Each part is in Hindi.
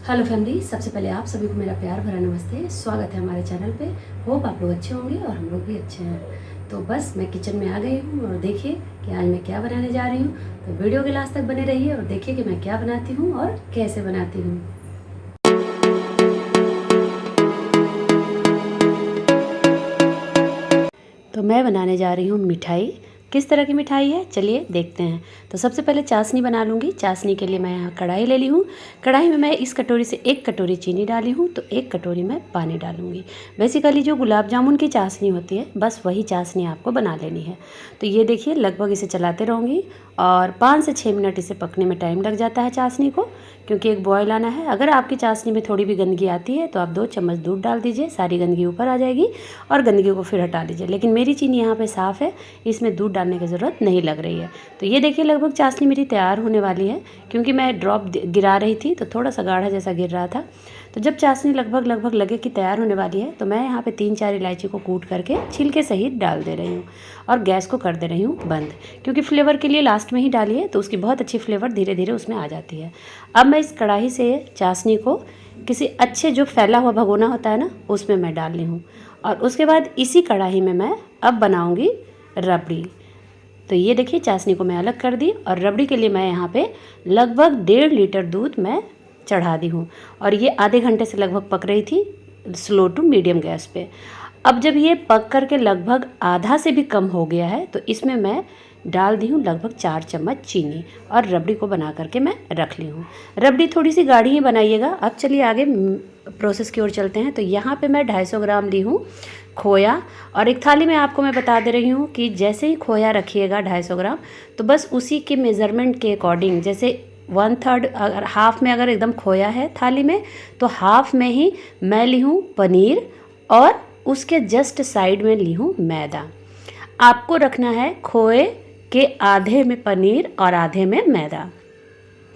हेलो फैमिली, सबसे पहले आप सभी को मेरा प्यार भरा नमस्ते। स्वागत है हमारे चैनल पे। होप आप लोग अच्छे होंगे और हम लोग भी अच्छे हैं। तो बस मैं किचन में आ गई हूँ और देखिए कि आज मैं क्या बनाने जा रही हूँ। तो वीडियो के लास्ट तक बने रहिए और देखिए कि मैं क्या बनाती हूँ और कैसे बनाती हूँ। तो मैं बनाने जा रही हूँ मिठाई। किस तरह की मिठाई है चलिए देखते हैं। तो सबसे पहले चाशनी बना लूँगी। चाशनी के लिए मैं यहाँ कढ़ाई ले ली हूँ। कढ़ाई में मैं इस कटोरी से 1 कटोरी चीनी डाली हूँ, तो 1 कटोरी मैं पानी डालूँगी। बेसिकली जो गुलाब जामुन की चाशनी होती है बस वही चाशनी आपको बना लेनी है। तो ये देखिए लगभग इसे चलाते रहूँगी और 5 से 6 मिनट इसे पकने में टाइम लग जाता है चाशनी को, क्योंकि एक बॉयल आना है। अगर आपकी चाशनी में थोड़ी भी गंदगी आती है तो आप 2 चम्मच दूध डाल दीजिए, सारी गंदगी ऊपर आ जाएगी और गंदगी को फिर हटा लीजिए। लेकिन मेरी चीनी यहाँ पे साफ़ है, इसमें दूध डालने की ज़रूरत नहीं लग रही है। तो ये देखिए लगभग चाशनी मेरी तैयार होने वाली है, क्योंकि मैं ड्रॉप गिरा रही थी तो थोड़ा सा गाढ़ा जैसा गिर रहा था। तो जब चाशनी लगभग लगे कि तैयार होने वाली है तो मैं यहाँ पे 3-4 इलायची को कूट करके छिलके सहित डाल दे रही हूँ और गैस को कर दे रही हूँ बंद, क्योंकि फ्लेवर के लिए लास्ट में ही डाली है तो उसकी बहुत अच्छी फ्लेवर धीरे धीरे उसमें आ जाती है। अब मैं इस कढ़ाई से चाशनी को किसी अच्छे जो फैला हुआ भगोना होता है ना उसमें मैं डाल ली हूँ और उसके बाद इसी कढ़ाई में मैं अब बनाऊँगी रबड़ी। तो ये देखिए चाशनी को मैं अलग कर दी और रबड़ी के लिए मैं यहाँ पे लगभग 1.5 लीटर दूध मैं चढ़ा दी हूँ और ये आधे घंटे से लगभग पक रही थी स्लो टू मीडियम गैस पे। अब जब ये पक करके लगभग आधा से भी कम हो गया है तो इसमें मैं डाल दी हूँ लगभग 4 चम्मच चीनी और रबड़ी को बना करके मैं रख ली हूँ। रबड़ी थोड़ी सी गाढ़ी ही बनाइएगा। अब चलिए आगे प्रोसेस की ओर चलते हैं। तो यहाँ पे मैं 250 ग्राम ली हूँ खोया और एक थाली में आपको मैं बता दे रही हूँ कि जैसे ही खोया रखिएगा 250 ग्राम तो बस उसी के मेज़रमेंट के अकॉर्डिंग, जैसे 1/3 अगर हाफ में अगर एकदम खोया है थाली में तो हाफ में ही मैं ली हूँ पनीर और उसके जस्ट साइड में ली हूँ मैदा। आपको रखना है खोए के आधे में पनीर और आधे में मैदा।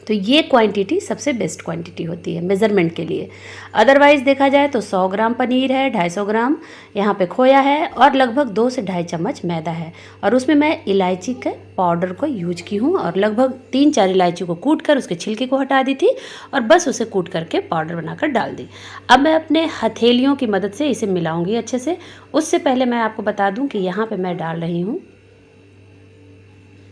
तो ये क्वांटिटी सबसे बेस्ट क्वांटिटी होती है मेज़रमेंट के लिए। अदरवाइज़ देखा जाए तो 100 ग्राम पनीर है, 250 ग्राम यहाँ पे खोया है और लगभग 2 से 2.5 चम्मच मैदा है और उसमें मैं इलायची के पाउडर को यूज की हूँ और लगभग 3-4 इलायची को कूट कर उसके छिलके को हटा दी थी और बस उसे कूट करके पाउडर बनाकर डाल दी। अब मैं अपने हथेलियों की मदद से इसे मिलाऊंगी अच्छे से। उससे पहले मैं आपको बता दूँ कि यहाँ पर मैं डाल रही हूँ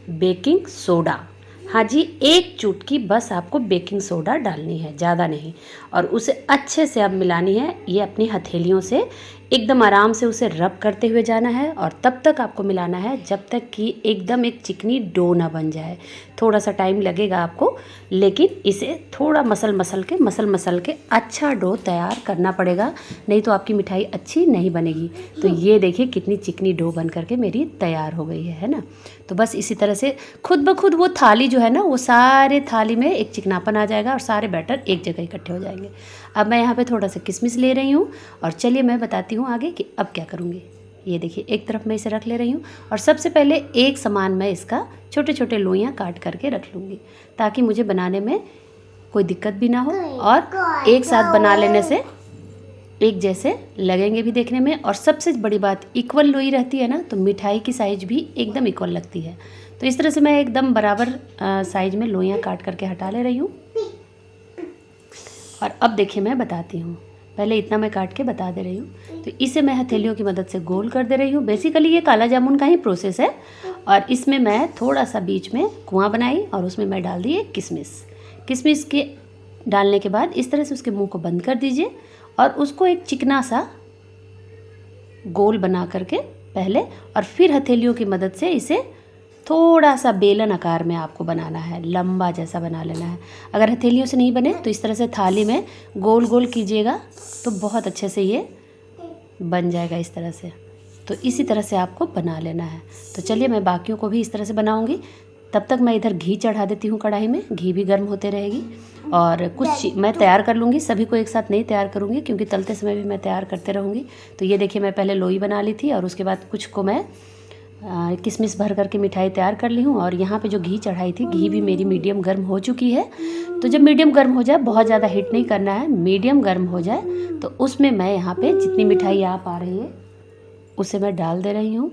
बेकिंग सोडा। हाँ जी, 1 चुटकी बस आपको बेकिंग सोडा डालनी है, ज़्यादा नहीं। और उसे अच्छे से अब मिलानी है। ये अपनी हथेलियों से एकदम आराम से उसे रब करते हुए जाना है और तब तक आपको मिलाना है जब तक कि एकदम एक चिकनी डो ना बन जाए। थोड़ा सा टाइम लगेगा आपको, लेकिन इसे थोड़ा मसल मसल के अच्छा डो तैयार करना पड़ेगा, नहीं तो आपकी मिठाई अच्छी नहीं बनेगी। तो ये देखिए कितनी चिकनी डो बन करके मेरी तैयार हो गई है ना। तो बस इसी तरह से खुद ब खुद वो थाली जो है ना वो सारे थाली में एक चिकनापन आ जाएगा और सारे बैटर एक जगह इकट्ठे हो जाएंगे। अब मैं यहाँ पे थोड़ा सा किशमिश ले रही हूँ और चलिए मैं बताती हूँ आगे कि अब क्या करूँगी। ये देखिए एक तरफ मैं इसे रख ले रही हूँ और सबसे पहले एक समान मैं इसका छोटे छोटे लोइयाँ काट करके रख लूँगी, ताकि मुझे बनाने में कोई दिक्कत भी ना हो और एक साथ बना लेने से एक जैसे लगेंगे भी देखने में। और सबसे बड़ी बात इक्वल लोई रहती है ना तो मिठाई की साइज़ भी एकदम इक्वल लगती है। तो इस तरह से मैं एकदम बराबर साइज़ में लोइयाँ काट करके हटा ले रही हूँ। और अब देखिए मैं बताती हूँ, पहले इतना मैं काट के बता दे रही हूँ। तो इसे मैं हथेलियों की मदद से गोल कर दे रही हूँ। बेसिकली ये काला जामुन का ही प्रोसेस है और इसमें मैं थोड़ा सा बीच में कुआं बनाई और उसमें मैं डाल दी किशमिश। किशमिश के डालने के बाद इस तरह से उसके मुंह को बंद कर दीजिए और उसको एक चिकना सा गोल बना करके पहले और फिर हथेलियों की मदद से इसे थोड़ा सा बेलन आकार में आपको बनाना है, लंबा जैसा बना लेना है। अगर हथेलियों से नहीं बने तो इस तरह से थाली में गोल गोल कीजिएगा तो बहुत अच्छे से ये बन जाएगा इस तरह से। तो इसी तरह से आपको बना लेना है। तो चलिए मैं बाकियों को भी इस तरह से बनाऊंगी। तब तक मैं इधर घी चढ़ा देती हूँ कढ़ाई में, घी भी गर्म होते रहेगी और कुछ मैं तैयार कर लूँगी। सभी को एक साथ नहीं तैयार करूँगी क्योंकि तलते समय भी मैं तैयार करते रहूँगी। तो ये देखिए मैं पहले लोई बना ली थी और उसके बाद कुछ को मैं किशमिश भर करके मिठाई तैयार कर ली हूँ। और यहाँ पे जो घी चढ़ाई थी, घी भी मेरी मीडियम गर्म हो चुकी है। तो जब मीडियम गर्म हो जाए, बहुत ज़्यादा हीट नहीं करना है, मीडियम गर्म हो जाए तो उसमें मैं यहाँ पे जितनी मिठाई आ पा रही है उसे मैं डाल दे रही हूँ।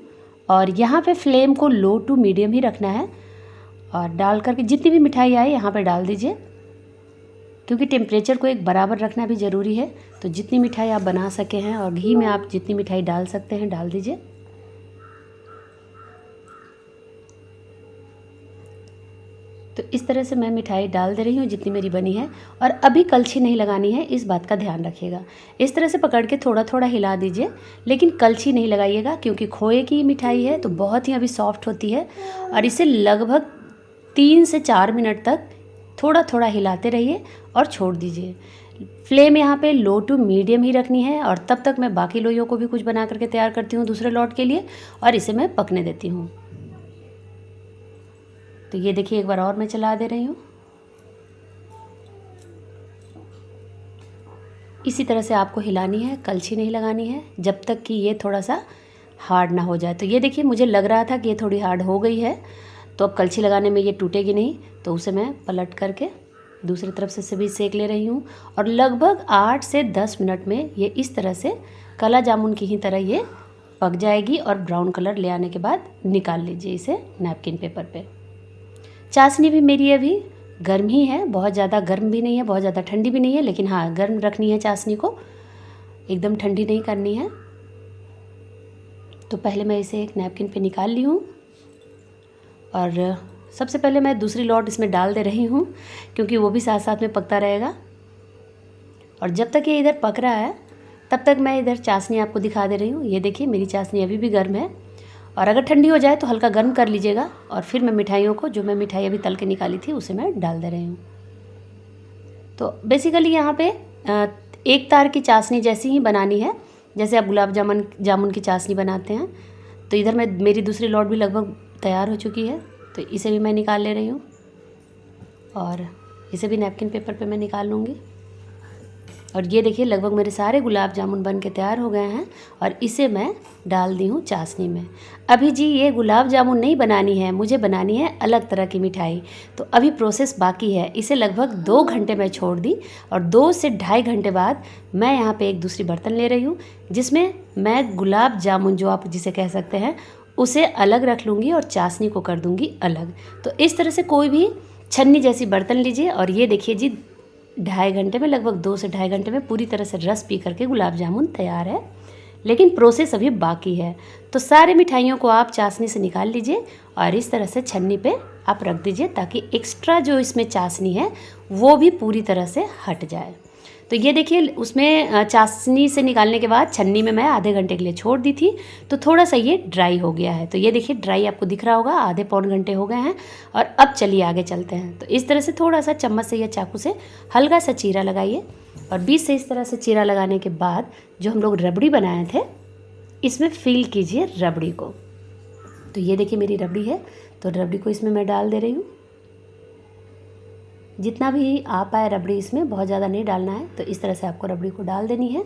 और यहाँ पे फ्लेम को लो टू मीडियम ही रखना है और डाल करके जितनी भी मिठाई आए यहाँ पे डाल दीजिए, क्योंकि टेम्परेचर को एक बराबर रखना भी ज़रूरी है। तो जितनी मिठाई आप बना सके हैं और घी में आप जितनी मिठाई डाल सकते हैं डाल दीजिए। तो इस तरह से मैं मिठाई डाल दे रही हूँ जितनी मेरी बनी है। और अभी कलछी नहीं लगानी है, इस बात का ध्यान रखिएगा। इस तरह से पकड़ के थोड़ा थोड़ा हिला दीजिए, लेकिन कलछी नहीं लगाइएगा क्योंकि खोए की मिठाई है तो बहुत ही अभी सॉफ्ट होती है। और इसे लगभग 3 से 4 मिनट तक थोड़ा थोड़ा हिलाते रहिए और छोड़ दीजिए। फ्लेम यहाँ पे लो टू मीडियम ही रखनी है। और तब तक मैं बाकी लोइयों को भी कुछ बना करके तैयार करती हूँ दूसरे लॉट के लिए, और इसे मैं पकने देती हूँ। तो ये देखिए एक बार और मैं चला दे रही हूँ। इसी तरह से आपको हिलानी है, कलछी नहीं लगानी है जब तक कि ये थोड़ा सा हार्ड ना हो जाए। तो ये देखिए मुझे लग रहा था कि ये थोड़ी हार्ड हो गई है, तो अब कलछी लगाने में ये टूटेगी नहीं। तो उसे मैं पलट करके दूसरी तरफ से भी सेक ले रही हूँ। और लगभग 8 से 10 मिनट में ये इस तरह से काला जामुन की ही तरह ये पक जाएगी। और ब्राउन कलर ले आने के बाद निकाल लीजिए इसे नैपकिन पेपर पे। चाशनी भी मेरी अभी गर्म ही है, बहुत ज़्यादा गर्म भी नहीं है, बहुत ज़्यादा ठंडी भी नहीं है, लेकिन हाँ गर्म रखनी है चाशनी को, एकदम ठंडी नहीं करनी है। तो पहले मैं इसे एक नैपकिन पे निकाल ली हूँ। और सबसे पहले मैं दूसरी लॉट इसमें डाल दे रही हूँ क्योंकि वो भी साथ साथ में पकता रहेगा। और जब तक ये इधर पक रहा है तब तक मैं इधर चाशनी आपको दिखा दे रही हूँ। ये देखिए मेरी चाशनी अभी भी गर्म है, और अगर ठंडी हो जाए तो हल्का गर्म कर लीजिएगा। और फिर मैं मिठाइयों को, जो मैं मिठाई अभी तल के निकाली थी, उसे मैं डाल दे रही हूँ। तो बेसिकली यहाँ पे एक तार की चाशनी जैसी ही बनानी है जैसे आप गुलाब जामुन की चाशनी बनाते हैं। तो इधर मेरी दूसरी लॉट भी लगभग तैयार हो चुकी है, तो इसे भी मैं निकाल ले रही हूँ। और इसे भी नैपकिन पेपर पे मैं निकाल लूँगी। और ये देखिए लगभग मेरे सारे गुलाब जामुन बन के तैयार हो गए हैं। और इसे मैं डाल दी हूँ चाशनी में। अभी जी ये गुलाब जामुन नहीं बनानी है, मुझे बनानी है अलग तरह की मिठाई। तो अभी प्रोसेस बाकी है। इसे लगभग 2 घंटे मैं छोड़ दी, और 2 से ढाई घंटे बाद मैं यहाँ पे एक दूसरी बर्तन ले रही हूँ जिसमें मैं गुलाब जामुन, जो आप जिसे कह सकते हैं, उसे अलग रख लूँगी और चाशनी को कर दूँगी अलग। तो इस तरह से कोई भी छन्नी जैसी बर्तन लीजिए। और ये देखिए जी 2.5 घंटे में, लगभग 2 से ढाई घंटे में पूरी तरह से रस पी करके गुलाब जामुन तैयार है। लेकिन प्रोसेस अभी बाकी है। तो सारे मिठाइयों को आप चाशनी से निकाल लीजिए और इस तरह से छन्नी पे आप रख दीजिए ताकि एक्स्ट्रा जो इसमें चाशनी है वो भी पूरी तरह से हट जाए। तो ये देखिए उसमें चाशनी से निकालने के बाद छन्नी में मैं आधे घंटे के लिए छोड़ दी थी, तो थोड़ा सा ये ड्राई हो गया है। तो ये देखिए ड्राई आपको दिख रहा होगा, आधे पौन घंटे हो गए हैं। और अब चलिए आगे चलते हैं। तो इस तरह से थोड़ा सा चम्मच से या चाकू से हल्का सा चीरा लगाइए, और बीच से इस तरह से चीरा लगाने के बाद जो हम लोग रबड़ी बनाए थे इसमें फिल कीजिए रबड़ी को। तो ये देखिए मेरी रबड़ी है, तो रबड़ी को इसमें मैं डाल दे रही हूँ। जितना भी आ पाए रबड़ी, इसमें बहुत ज़्यादा नहीं डालना है। तो इस तरह से आपको रबड़ी को डाल देनी है।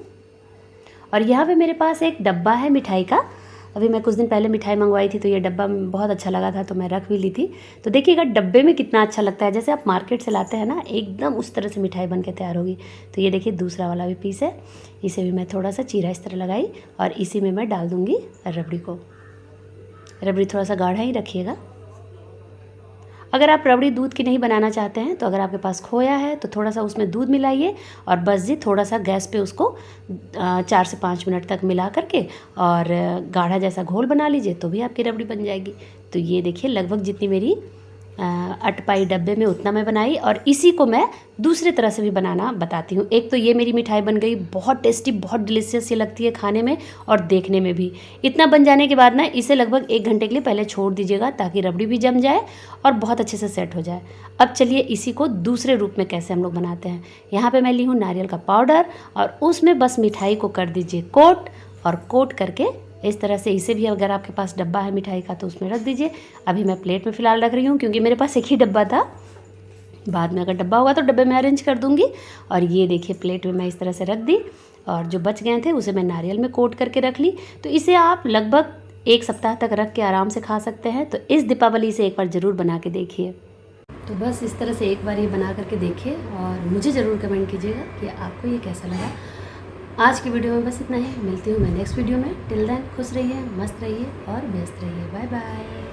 और यहाँ पे मेरे पास एक डब्बा है मिठाई का। अभी मैं कुछ दिन पहले मिठाई मंगवाई थी तो ये डब्बा बहुत अच्छा लगा था, तो मैं रख भी ली थी। तो देखिएगा डब्बे में कितना अच्छा लगता है, जैसे आप मार्केट से लाते हैं ना, एकदम उस तरह से मिठाई बन के तैयार होगी। तो ये देखिए दूसरा वाला भी पीस है, इसे भी मैं थोड़ा सा चीरा इस तरह लगाई और इसी में मैं डाल दूँगी रबड़ी को। रबड़ी थोड़ा सा गाढ़ा ही रखिएगा। अगर आप रबड़ी दूध की नहीं बनाना चाहते हैं तो अगर आपके पास खोया है तो थोड़ा सा उसमें दूध मिलाइए और बस जी थोड़ा सा गैस पे उसको 4 से 5 मिनट तक मिला करके और गाढ़ा जैसा घोल बना लीजिए, तो भी आपकी रबड़ी बन जाएगी। तो ये देखिए लगभग जितनी मेरी अटपाई डब्बे में उतना मैं बनाई, और इसी को मैं दूसरे तरह से भी बनाना बताती हूँ। एक तो ये मेरी मिठाई बन गई, बहुत टेस्टी, बहुत डिलीशियस ये लगती है खाने में और देखने में भी। इतना बन जाने के बाद ना इसे लगभग 1 घंटे के लिए पहले छोड़ दीजिएगा ताकि रबड़ी भी जम जाए और बहुत अच्छे से सेट हो जाए। अब चलिए इसी को दूसरे रूप में कैसे हम लोग बनाते हैं। यहाँ पर मैं ली हूँ नारियल का पाउडर और उसमें बस मिठाई को कर दीजिए कोट, और कोट करके इस तरह से इसे भी अगर आपके पास डब्बा है मिठाई का तो उसमें रख दीजिए। अभी मैं प्लेट में फ़िलहाल रख रही हूँ क्योंकि मेरे पास एक ही डब्बा था, बाद में अगर डब्बा होगा तो डब्बे में अरेंज कर दूँगी। और ये देखिए प्लेट में मैं इस तरह से रख दी, और जो बच गए थे उसे मैं नारियल में कोट करके रख ली। तो इसे आप लगभग 1 सप्ताह तक रख के आराम से खा सकते हैं। तो इस दीपावली से एक बार ज़रूर बना के देखिए। तो बस इस तरह से एक बार ये बना करके देखिए और मुझे ज़रूर कमेंट कीजिएगा कि आपको ये कैसा लगा। आज की वीडियो में बस इतना ही। मिलती हूँ मैं नेक्स्ट वीडियो में। टिल देन खुश रहिए, मस्त रहिए और व्यस्त रहिए। Bye bye.